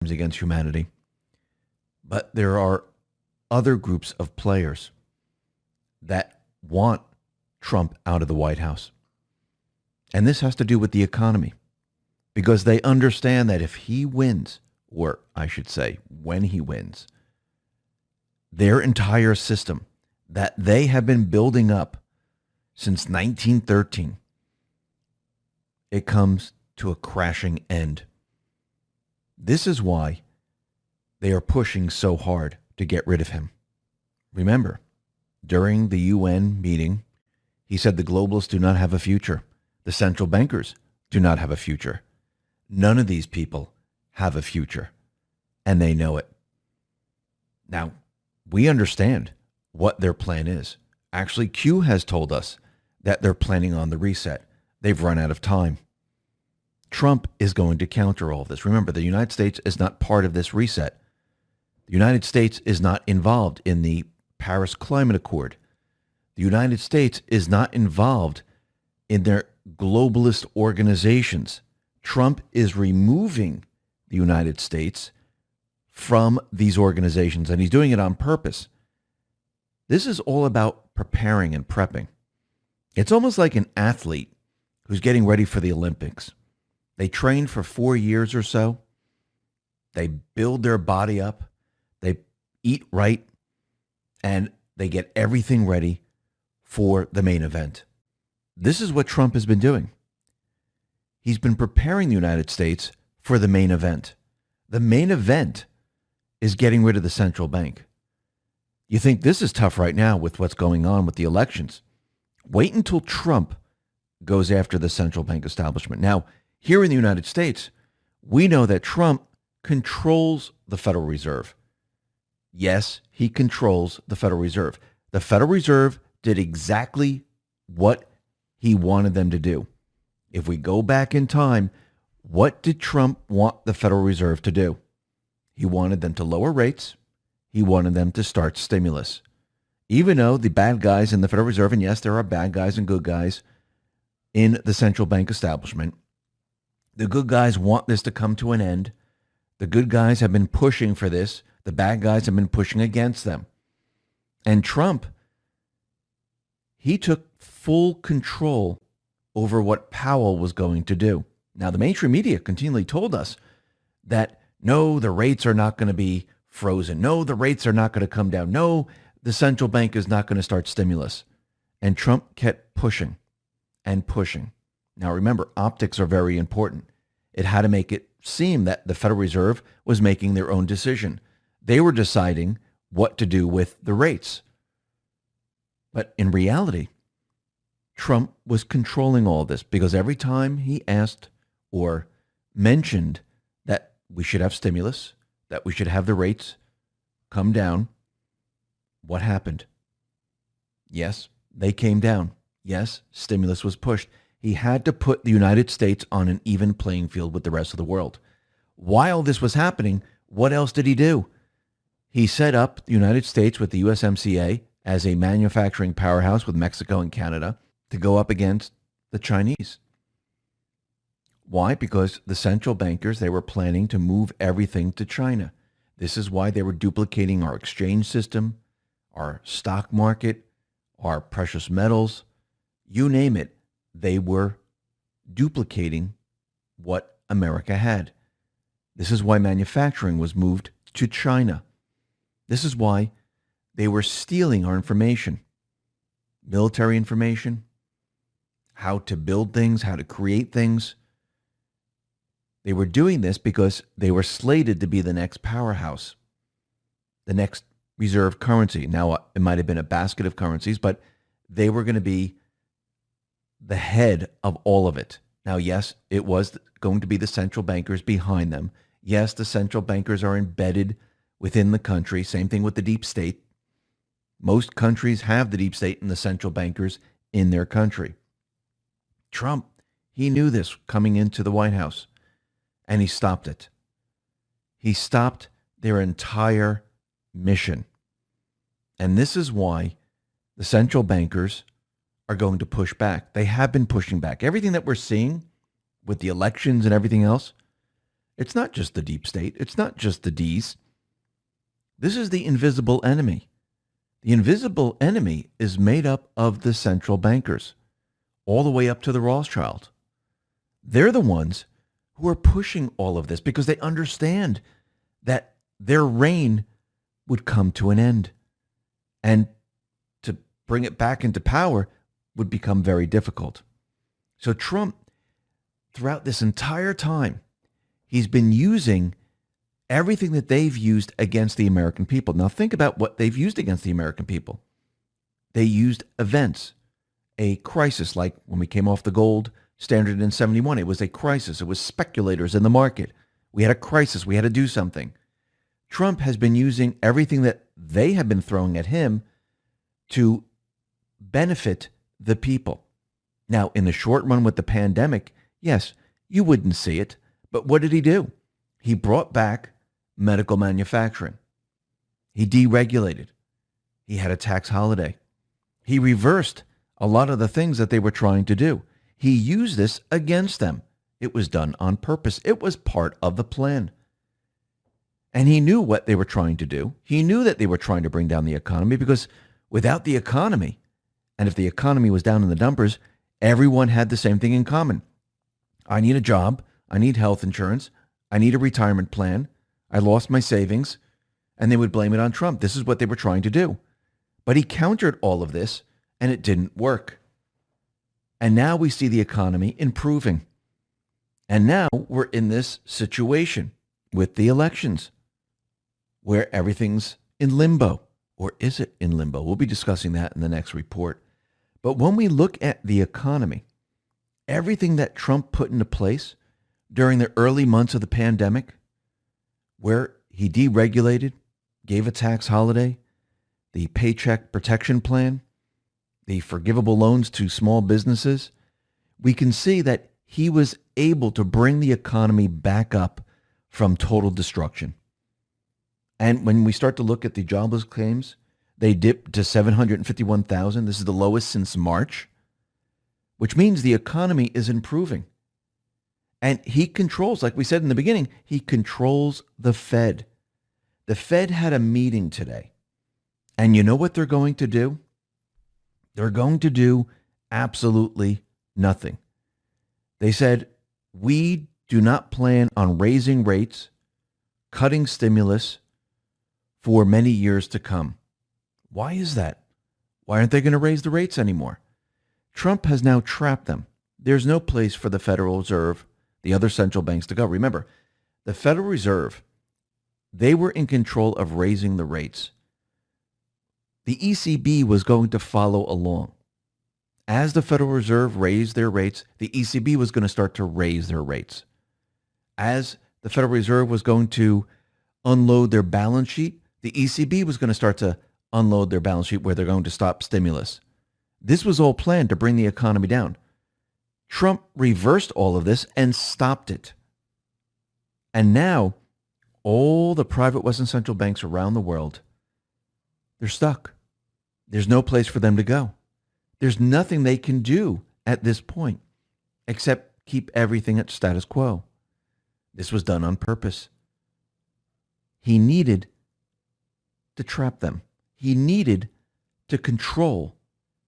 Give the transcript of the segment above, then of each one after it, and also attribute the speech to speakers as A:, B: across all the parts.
A: against humanity. But there are other groups of players that want Trump out of the White House. And this has to do with the economy, because they understand that if he wins, or I should say, when he wins, their entire system that they have been building up since 1913, it comes to a crashing end. This is why they are pushing so hard to get rid of him. Remember, during the UN meeting, he said the globalists do not have a future. The central bankers do not have a future. None of these people have a future, and they know it. Now, we understand what their plan is. Actually, Q has told us that they're planning on the reset. They've run out of time. Trump is going to counter all of this. Remember, the United States is not part of this reset. The United States is not involved in the Paris Climate Accord. The United States is not involved in their globalist organizations. Trump is removing the United States from these organizations, and he's doing it on purpose. This is all about preparing and prepping. It's almost like an athlete who's getting ready for the Olympics. They train for 4 years or so. They build their body up. They eat right, and they get everything ready for the main event. This is what Trump has been doing. He's been preparing the United States for the main event. The main event is getting rid of the central bank. You think this is tough right now with what's going on with the elections. Wait until Trump goes after the central bank establishment. Now, here in the United States, we know that Trump controls the Federal Reserve. Yes, he controls the Federal Reserve. The Federal Reserve did exactly what he wanted them to do. If we go back in time, what did Trump want the Federal Reserve to do? He wanted them to lower rates. He wanted them to start stimulus. Even though the bad guys in the Federal Reserve, and yes, there are bad guys and good guys in the central bank establishment, the good guys want this to come to an end. The good guys have been pushing for this. The bad guys have been pushing against them. And Trump, he took full control over what Powell was going to do. Now, the mainstream media continually told us that, no, the rates are not going to be frozen. No, the rates are not going to come down. No, the central bank is not going to start stimulus. And Trump kept pushing and pushing. Now, remember, optics are very important. It had to make it seem that the Federal Reserve was making their own decision. They were deciding what to do with the rates. But in reality, Trump was controlling all this, because every time he asked or mentioned that we should have stimulus, that we should have the rates come down, what happened? Yes, they came down. Yes, stimulus was pushed. He had to put the United States on an even playing field with the rest of the world. While this was happening, what else did he do? He set up the United States with the USMCA as a manufacturing powerhouse with Mexico and Canada to go up against the Chinese. Why? Because the central bankers, they were planning to move everything to China. This is why they were duplicating our exchange system, our stock market, our precious metals, you name it. They were duplicating what America had. This is why manufacturing was moved to China. This is why they were stealing our information, military information, how to build things, how to create things. They were doing this because they were slated to be the next powerhouse, the next reserve currency. Now, it might have been a basket of currencies, but they were going to be the head of all of it. Now, yes, it was going to be the central bankers behind them. Yes, the central bankers are embedded within the country. Same thing with the deep state. Most countries have the deep state and the central bankers in their country. Trump, he knew this coming into the White House, and he stopped it. He stopped their entire mission. And this is why the central bankers are going to push back. They have been pushing back. Everything that we're seeing with the elections and everything else, It's not just the deep state. It's not just the D's. This is the invisible enemy. The invisible enemy is made up of the central bankers, all the way up to the Rothschild. They're the ones who are pushing all of this because they understand that their reign would come to an end. And to bring it back into power would become very difficult. So Trump, throughout this entire time, he's been using everything that they've used against the American people. Now think about what they've used against the American people. They used events, a crisis, like when we came off the gold standard in 71. It was a crisis. It was speculators in the market. We had a crisis. We had to do something. Trump has been using everything that they have been throwing at him to benefit the people. Now, in the short run with the pandemic, yes, you wouldn't see it. But what did he do? He brought back medical manufacturing. He deregulated. He had a tax holiday. He reversed a lot of the things that they were trying to do. He used this against them. It was done on purpose. It was part of the plan. And he knew what they were trying to do. He knew that they were trying to bring down the economy because without the economy, and if the economy was down in the dumpers, everyone had the same thing in common. I need a job. I need health insurance. I need a retirement plan. I lost my savings. And they would blame it on Trump. This is what they were trying to do. But he countered all of this, and it didn't work. And now we see the economy improving. And now we're in this situation with the elections where everything's in limbo. Or is it in limbo? We'll be discussing that in the next report. But when we look at the economy, everything that Trump put into place during the early months of the pandemic, where he deregulated, gave a tax holiday, the Paycheck Protection Plan, the forgivable loans to small businesses, we can see that he was able to bring the economy back up from total destruction. And when we start to look at the jobless claims, they dipped to 751,000. This is the lowest since March, which means the economy is improving. And he controls, like we said in the beginning, he controls the Fed. The Fed had a meeting today. And you know what they're going to do? They're going to do absolutely nothing. They said, we do not plan on raising rates, cutting stimulus for many years to come. Why is that? Why aren't they going to raise the rates anymore? Trump has now trapped them. There's no place for the Federal Reserve, the other central banks to go. Remember, the Federal Reserve, they were in control of raising the rates. The ECB was going to follow along. As the Federal Reserve raised their rates, the ECB was going to start to raise their rates. As the Federal Reserve was going to unload their balance sheet, the ECB was going to start to unload their balance sheet where they're going to stop stimulus. This was all planned to bring the economy down. Trump reversed all of this and stopped it. And now, all the private Western central banks around the world, they're stuck. There's no place for them to go. There's nothing they can do at this point except keep everything at status quo. This was done on purpose. He needed to trap them. He needed to control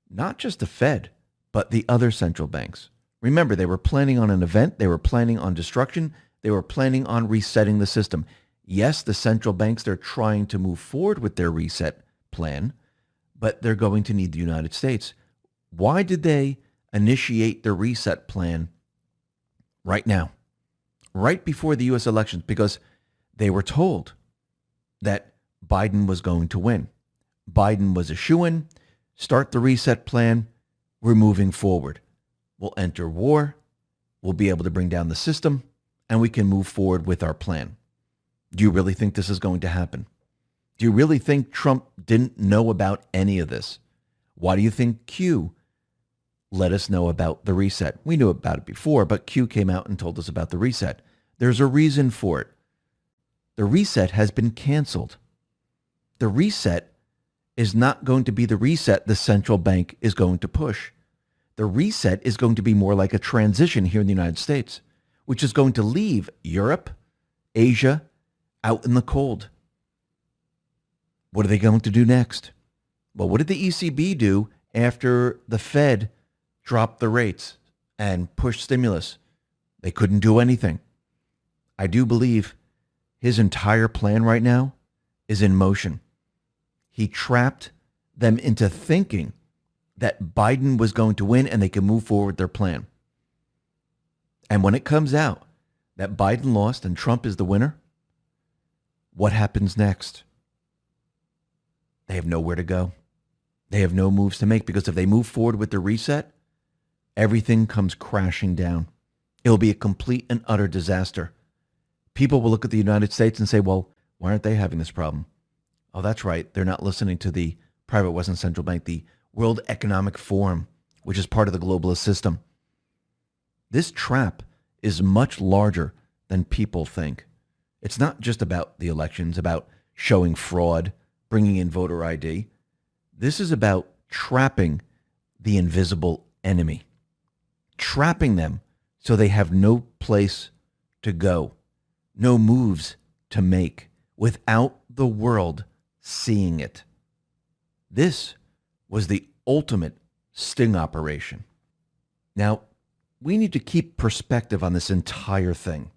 A: not just the Fed, but the other central banks. Remember, they were planning on an event. They were planning on destruction. They were planning on resetting the system. Yes, the central banks, they're trying to move forward with their reset plan, but they're going to need the United States. Why did they initiate the reset plan right now, right before the U.S. elections? Because they were told that Biden was going to win. Biden was a shoo-in. Start the reset plan. We're moving forward. We'll enter war. We'll be able to bring down the system, and we can move forward with our plan. Do you really think this is going to happen? Do you really think Trump didn't know about any of this? Why do you think Q let us know about the reset? We knew about it before, but Q came out and told us about the reset. There's a reason for it. The reset has been canceled. The reset is not going to be the reset the central bank is going to push. The reset is going to be more like a transition here in the United States, which is going to leave Europe, Asia out in the cold. What are they going to do next? Well, what did the ECB do after the Fed dropped the rates and pushed stimulus? They couldn't do anything. I do believe his entire plan right now is in motion. He trapped them into thinking that Biden was going to win and they could move forward their plan. And when it comes out that Biden lost and Trump is the winner, what happens next? They have nowhere to go. They have no moves to make, because if they move forward with the reset, everything comes crashing down. It'll be a complete and utter disaster. People will look at the United States and say, well, why aren't they having this problem? Oh, that's right. They're not listening to the private Western Central Bank, the World Economic Forum, which is part of the globalist system. This trap is much larger than people think. It's not just about the elections, about showing fraud, bringing in voter ID. This is about trapping the invisible enemy, trapping them so they have no place to go, no moves to make without the world seeing it. This was the ultimate sting operation. Now, we need to keep perspective on this entire thing,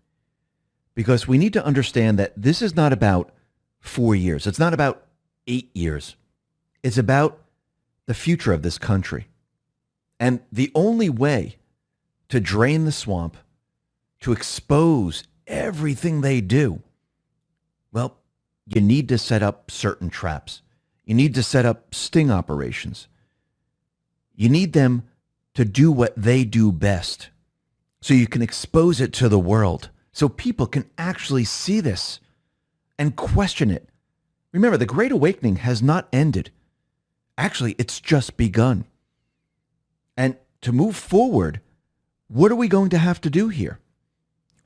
A: because we need to understand that this is not about 4 years. It's not about 8 years. It's about the future of this country. And the only way to drain the swamp, to expose everything they do, well, you need to set up certain traps. You need to set up sting operations. You need them to do what they do best, so you can expose it to the world, so people can actually see this and question it. Remember, the Great Awakening has not ended. Actually, it's just begun. And to move forward, what are we going to have to do here?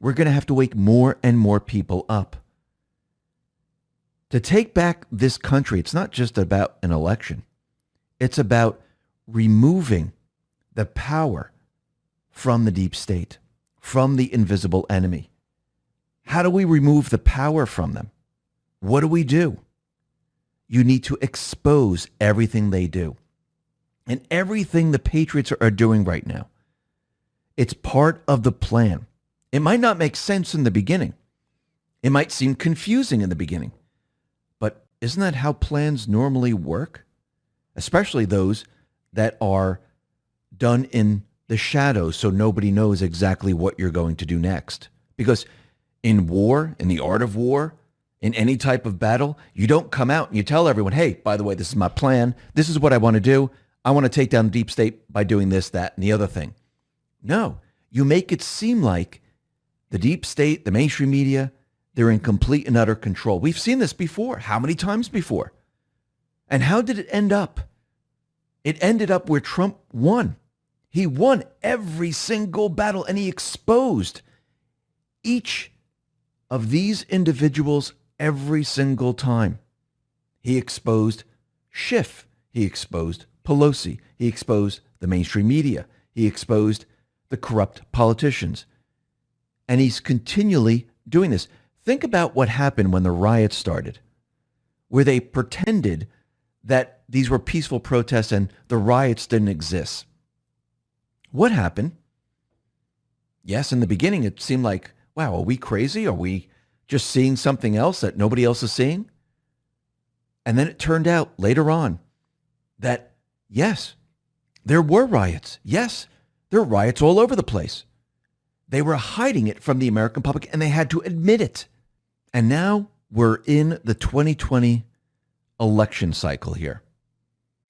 A: We're going to have to wake more and more people up. To take back this country, it's not just about an election. It's about removing the power from the deep state, from the invisible enemy. How do we remove the power from them? What do? You need to expose everything they do. And everything the patriots are doing right now. It's part of the plan. It might not make sense in the beginning. It might seem confusing in the beginning. But isn't that how plans normally work? Especially those that are done in the shadows, so nobody knows exactly what you're going to do next. Because in war, in the art of war, in any type of battle, you don't come out and you tell everyone, hey, by the way, this is my plan. This is what I want to do. I want to take down the deep state by doing this, that, and the other thing. No, you make it seem like the deep state, the mainstream media, they're in complete and utter control. We've seen this before. How many times before? And how did it end up? It ended up where Trump won. He won every single battle, and he exposed each of these individuals every single time. He exposed Schiff. He exposed Pelosi. He exposed the mainstream media. He exposed the corrupt politicians. And he's continually doing this. Think about what happened when the riots started, where they pretended that these were peaceful protests and the riots didn't exist. What happened? Yes, in the beginning, it seemed like, wow, are we crazy? Are we just seeing something else that nobody else is seeing? And then it turned out later on that, yes, there were riots. Yes, there were riots all over the place. They were hiding it from the American public, and they had to admit it. And now we're in the 2020 election cycle here.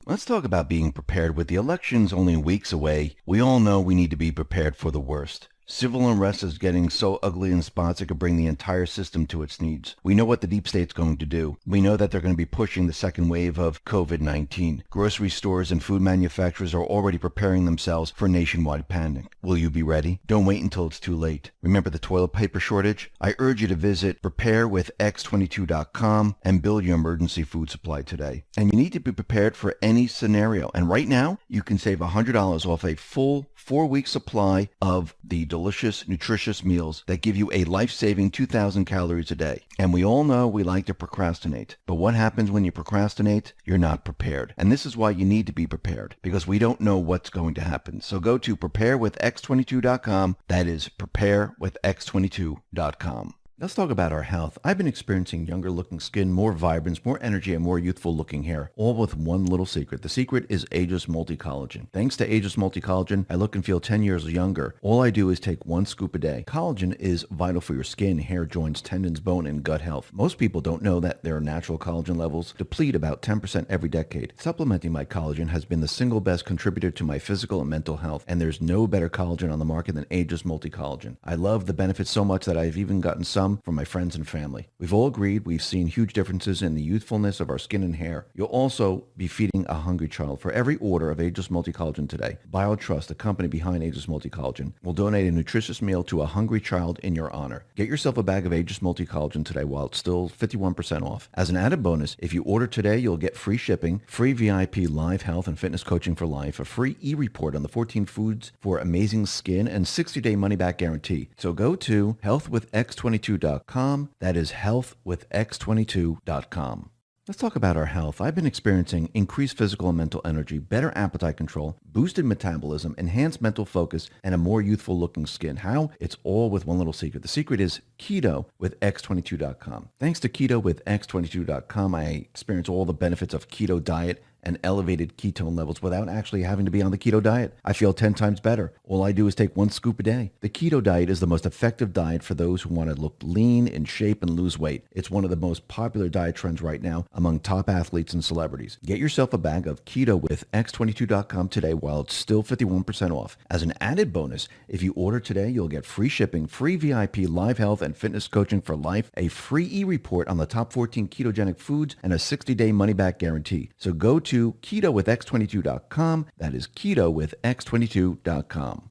A: Let's talk about being prepared. With the elections only weeks away, we all know we need to be prepared for the worst. Civil unrest is getting so ugly in spots it could bring the entire system to its knees. We know what the deep state's going to do. We know that they're going to be pushing the second wave of COVID-19. Grocery stores and food manufacturers are already preparing themselves for nationwide panic. Will you be ready? Don't wait until it's too late. Remember the toilet paper shortage? I urge you to visit preparewithx22.com and build your emergency food supply today. And you need to be prepared for any scenario. And right now, you can save $100 off a full 4-week supply of the delicious, nutritious meals that give you a life-saving 2,000 calories a day. And we all know we like to procrastinate. But what happens when you procrastinate? You're not prepared. And this is why you need to be prepared, because we don't know what's going to happen. So go to preparewithx22.com. That is preparewithx22.com. Let's talk about our health. I've been experiencing younger looking skin, more vibrance, more energy, and more youthful looking hair, all with one little secret. The secret is Ageless Multi-Collagen. Thanks to Ageless Multi-Collagen, I look and feel 10 years younger. All I do is take 1 scoop a day. Collagen is vital for your skin, hair, joints, tendons, bone, and gut health. Most people don't know that their natural collagen levels deplete about 10% every decade. Supplementing my collagen has been the single best contributor to my physical and mental health, and there's no better collagen on the market than Ageless Multi-Collagen. I love the benefits so much that I've even gotten some from my friends and family. We've all agreed we've seen huge differences in the youthfulness of our skin and hair. You'll also be feeding a hungry child. For every order of Ageless Multi-Collagen today, BioTrust, the company behind Ageless Multi-Collagen, will donate a nutritious meal to a hungry child in your honor. Get yourself a bag of Ageless Multi-Collagen today while it's still 51% off. As an added bonus, if you order today, you'll get free shipping, free VIP live health and fitness coaching for life, a free e-report on the 14 foods for amazing skin, and 60-day money-back guarantee. So go to healthwithx22.com. That is healthwithx22.com. Let's talk about our health. I've been experiencing increased physical and mental energy, better appetite control, boosted metabolism, enhanced mental focus, and a more youthful looking skin. How? It's all with one little secret. The secret is keto with x22.com. Thanks to keto with x22.com, I experience all the benefits of keto diet and elevated ketone levels without actually having to be on the keto diet. I feel 10 times better. All I do is take 1 scoop a day. The keto diet is the most effective diet for those who want to look lean, in shape, and lose weight. It's one of the most popular diet trends right now among top athletes and celebrities. Get yourself a bag of keto with x22.com today while it's still 51% off. As an added bonus, if you order today, you'll get free shipping, free VIP live health and fitness coaching for life, a free e-report on the top 14 ketogenic foods, and a 60-day money-back guarantee. So go to keto with x22.com. That is keto with x22.com.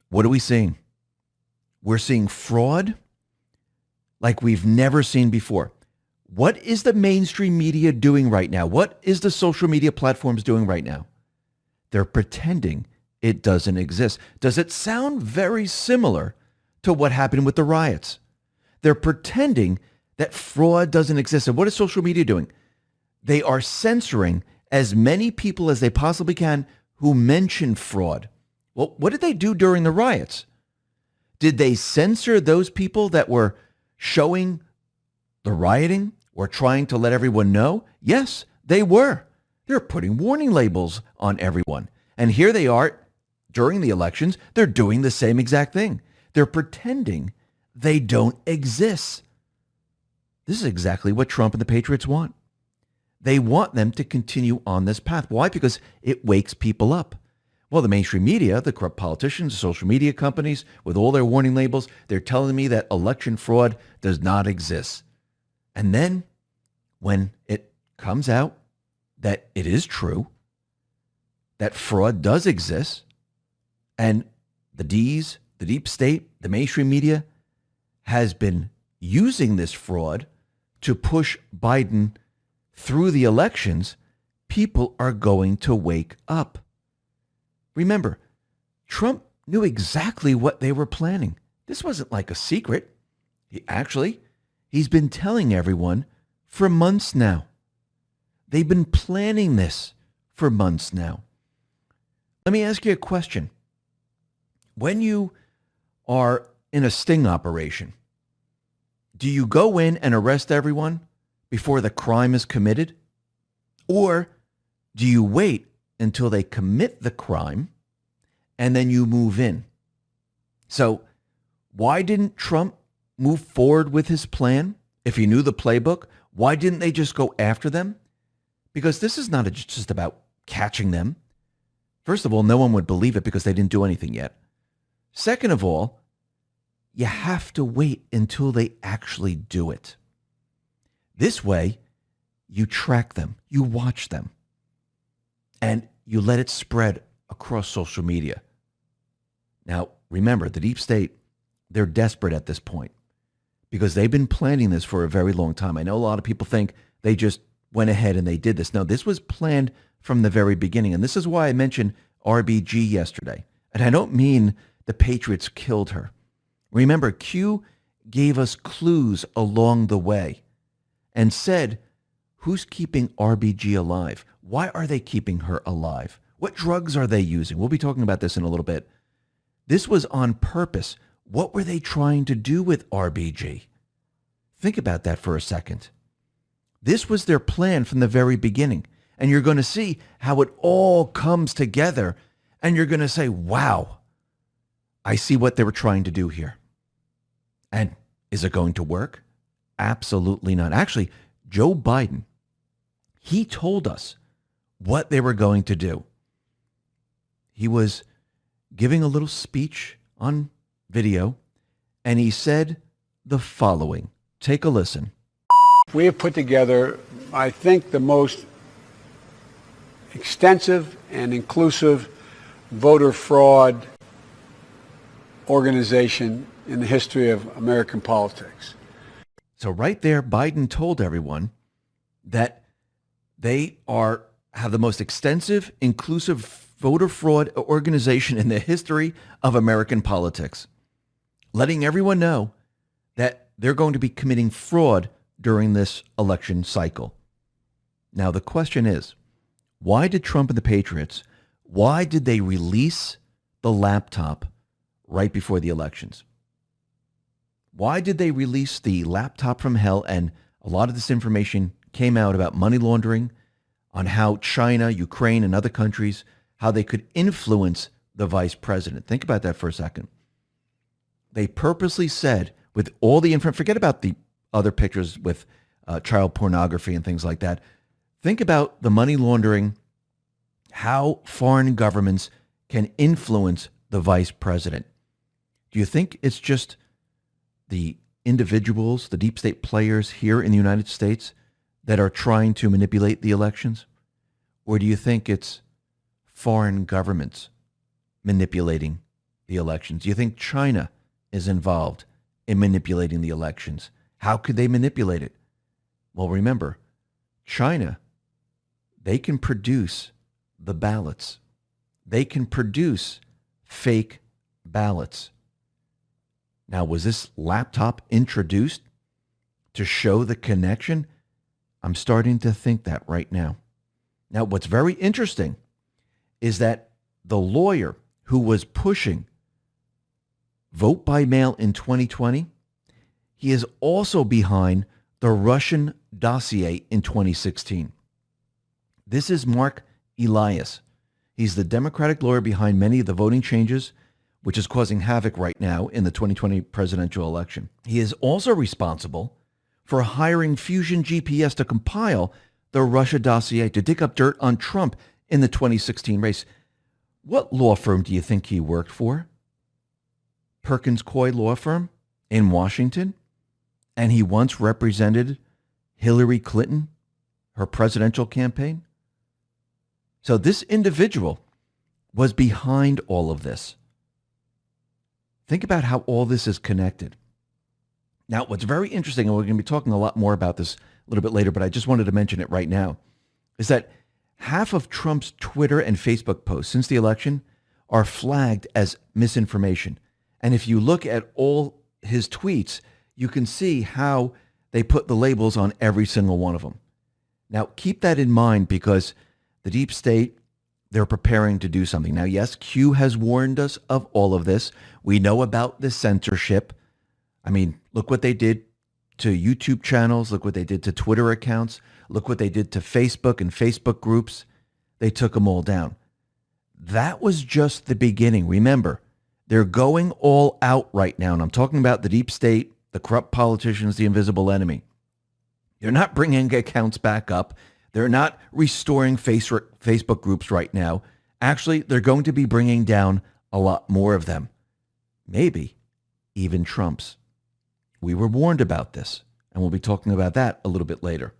A: What are we seeing? We're seeing fraud like we've never seen before. What is the mainstream media doing right now? What is the social media platforms doing right now? They're pretending it doesn't exist. Does it sound very similar to what happened with the riots? They're pretending that fraud doesn't exist. And what is social media doing? They are censoring as many people as they possibly can who mention fraud. Well, what did they do during the riots? Did they censor those people that were showing the rioting or trying to let everyone know? Yes, they were. They're putting warning labels on everyone. And here they are during the elections. They're doing the same exact thing. They're pretending they don't exist. This is exactly what Trump and the Patriots want. They want them to continue on this path. Why? Because it wakes people up. Well, the mainstream media, the corrupt politicians, the social media companies, with all their warning labels, they're telling me that election fraud does not exist. And then when it comes out that it is true, that fraud does exist, and the D's, the deep state, the mainstream media has been using this fraud to push Biden through the elections, people are going to wake up. Remember, Trump knew exactly what they were planning. This wasn't like a secret. He's been telling everyone for months now. They've been planning this for months now. Let me ask you a question. When you are in a sting operation, do you go in and arrest everyone before the crime is committed? Or do you wait until they commit the crime and then you move in? So why didn't Trump move forward with his plan? If he knew the playbook, why didn't they just go after them? Because this is not just about catching them. First of all, no one would believe it because they didn't do anything yet. Second of all, you have to wait until they actually do it. This way, you track them, you watch them, and you let it spread across social media. Now, remember, the deep state, they're desperate at this point because they've been planning this for a very long time. I know a lot of people think they just went ahead and they did this. No, this was planned from the very beginning. And this is why I mentioned RBG yesterday. And I don't mean the Patriots killed her. Remember, Q gave us clues along the way and said, who's keeping RBG alive? Why are they keeping her alive? What drugs are they using? We'll be talking about this in a little bit. This was on purpose. What were they trying to do with RBG? Think about that for a second. This was their plan from the very beginning. And you're going to see how it all comes together. And you're going to say, wow, I see what they were trying to do here. And is it going to work? Absolutely not. Actually, Joe Biden, he told us what they were going to do. He was giving a little speech on video, and he said the following. Take a listen.
B: We have put together, I think, the most extensive and inclusive voter fraud organization in the history of American politics.
A: So right there, Biden told everyone that they have the most extensive, inclusive voter fraud organization in the history of American politics, letting everyone know that they're going to be committing fraud during this election cycle. Now, the question is, why did Trump and the Patriots, why did they release the laptop right before the elections? Why did they release the laptop from hell? And a lot of this information came out about money laundering, on how China, Ukraine, and other countries, how they could influence the vice president. Think about that for a second. They purposely said, with all the information, forget about the other pictures with child pornography and things like that. Think about the money laundering, how foreign governments can influence the vice president. Do you think it's just the individuals, the deep state players here in the United States that are trying to manipulate the elections? Or do you think it's foreign governments manipulating the elections? Do you think China is involved in manipulating the elections? How could they manipulate it? Well, remember, China, they can produce the ballots. They can produce fake ballots. Now, was this laptop introduced to show the connection? I'm starting to think that right now. Now, what's very interesting is that the lawyer who was pushing vote by mail in 2020, he is also behind the Russian dossier in 2016. This is Mark Elias. He's the Democratic lawyer behind many of the voting changes, which is causing havoc right now in the 2020 presidential election. He is also responsible for hiring Fusion GPS to compile the Russia dossier to dig up dirt on Trump in the 2016 race. What law firm do you think he worked for? Perkins Coie law firm in Washington? And he once represented Hillary Clinton, her presidential campaign? So this individual was behind all of this. Think about how all this is connected. Now, what's very interesting, and we're going to be talking a lot more about this a little bit later, but I just wanted to mention it right now, is that half of Trump's Twitter and Facebook posts since the election are flagged as misinformation. And if you look at all his tweets, you can see how they put the labels on every single one of them. Now, keep that in mind because the deep state, they're preparing to do something. Now, yes, Q has warned us of all of this. We know about the censorship. I mean, look what they did to YouTube channels. Look what they did to Twitter accounts. Look what they did to Facebook and Facebook groups. They took them all down. That was just the beginning. Remember, they're going all out right now. And I'm talking about the deep state, the corrupt politicians, the invisible enemy. They're not bringing accounts back up. They're not restoring Facebook groups right now. Actually, they're going to be bringing down a lot more of them. Maybe even Trump's. We were warned about this, and we'll be talking about that a little bit later.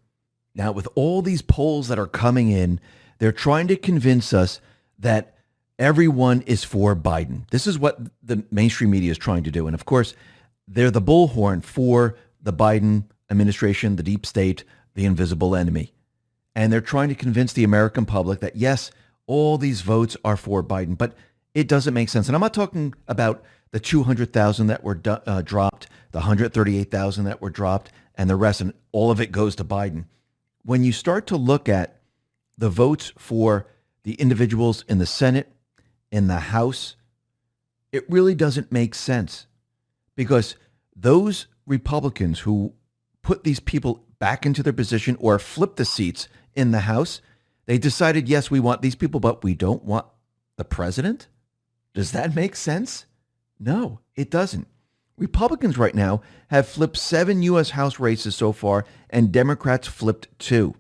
A: Now, with all these polls that are coming in, they're trying to convince us that everyone is for Biden. This is what the mainstream media is trying to do. And of course, they're the bullhorn for the Biden administration, the deep state, the invisible enemy. And they're trying to convince the American public that, yes, all these votes are for Biden. But It doesn't make sense. And I'm not talking about the 200,000 that were dropped, the 138,000 that were dropped, and the rest, and all of it goes to Biden. When you start to look at the votes for the individuals in the Senate, in the House, it really doesn't make sense, because those Republicans who put these people back into their position or flip the seats in the House, they decided, yes, we want these people, but we don't want the president. Does that make sense? No, it doesn't. Republicans right now have flipped 7 U.S. House races so far, and Democrats flipped 2.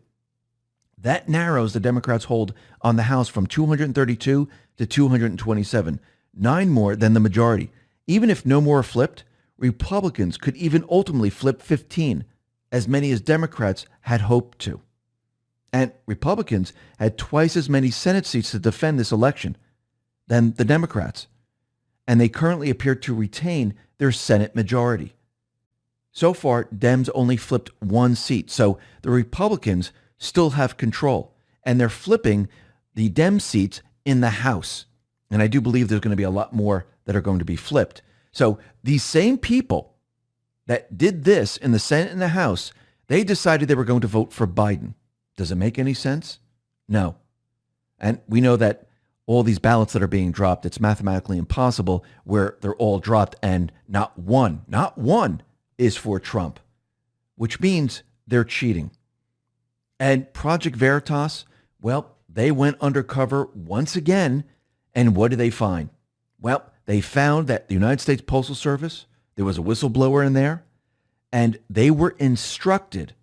A: That narrows the Democrats' hold on the House from 232 to 227, 9 more than the majority. Even if no more flipped, Republicans could even ultimately flip 15, as many as Democrats had hoped to. And Republicans had twice as many Senate seats to defend this election than the Democrats. And they currently appear to retain their Senate majority. So far, Dems only flipped 1 seat. So the Republicans still have control. And they're flipping the Dem seats in the House. And I do believe there's going to be a lot more that are going to be flipped. So these same people that did this in the Senate and the House, they decided they were going to vote for Biden. Does it make any sense? No. And we know that all these ballots that are being dropped, it's mathematically impossible where they're all dropped and not one is for Trump, which means they're cheating. And Project Veritas, well, they went undercover once again. And what did they find? Well, they found that the United States Postal Service, there was a whistleblower in there, and they were instructed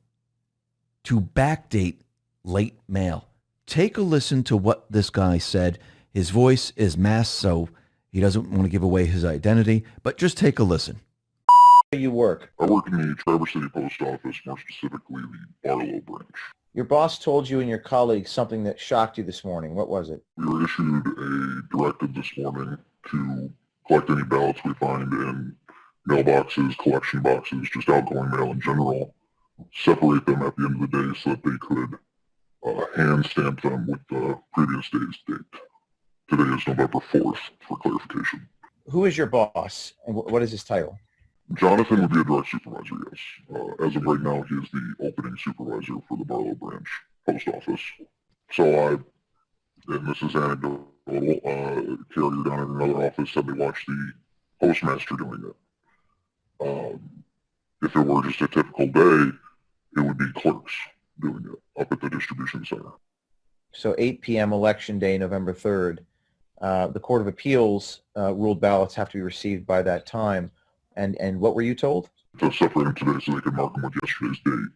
A: to backdate late mail. Take a listen to what this guy said. His voice is masked, so he doesn't want to give away his identity, but just take a listen.
C: You work?
D: I work in the Traverse City Post Office, more specifically the Barlow branch.
C: Your boss told you and your colleagues something that shocked you this morning. What was it?
D: We were issued a directive this morning to collect any ballots we find in mailboxes, collection boxes, just outgoing mail in general, separate them at the end of the day so that they could hand stamp them with the previous day's date. Today is November 4th, for clarification.
C: Who is your boss, and what is his title?
D: Jonathan would be a direct supervisor, yes. As of right now, he is the opening supervisor for the Barlow branch post office. So and this is anecdotal, carrier down in another office said they watched the postmaster doing it. If it were just a typical day, it would be clerks doing it up at the distribution center.
C: So 8 p.m. election day, November 3rd. The Court of Appeals ruled ballots have to be received by that time. And what were you told?
D: To separate them today so they could mark them with yesterday's date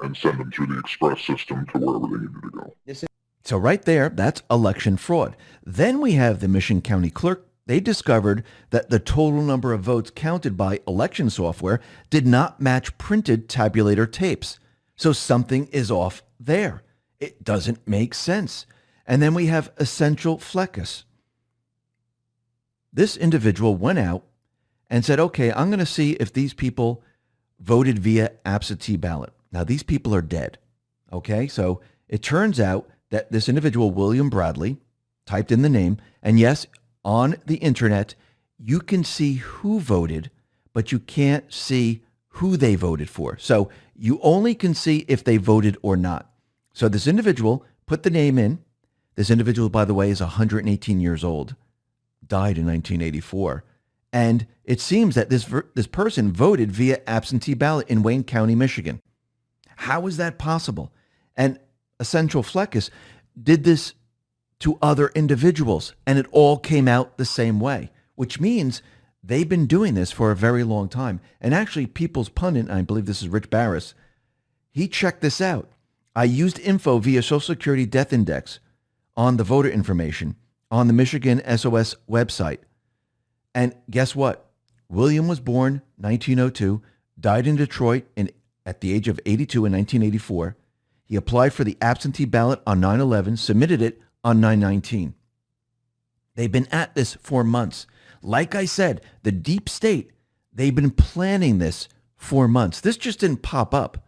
D: and send them through the express system to wherever they needed to go.
A: So right there, that's election fraud. Then we have the Mission County Clerk. They discovered that the total number of votes counted by election software did not match printed tabulator tapes. So something is off there. It doesn't make sense. And then we have Essential Fleckus. This individual went out and said, okay, I'm going to see if these people voted via absentee ballot. Now, these people are dead. Okay, so it turns out that this individual, William Bradley, typed in the name, and yes, on the internet, you can see who voted, but you can't see who they voted for. So you only can see if they voted or not. So this individual put the name in. This individual, by the way, is 118 years old, died in 1984. And it seems that this person voted via absentee ballot in Wayne County, Michigan. How is that possible? And Essential Fleckus did this to other individuals, and it all came out the same way, which means they've been doing this for a very long time. And actually, People's Pundit, I believe this is Rich Barris, he checked this out. I used info via Social Security Death Index on the voter information on the Michigan SOS website. And guess what? William was born 1902, died in Detroit at the age of 82 in 1984. He applied for the absentee ballot on 9/11, submitted it on 9/19. They've been at this for months. Like I said, the deep state, they've been planning this for months. This just didn't pop up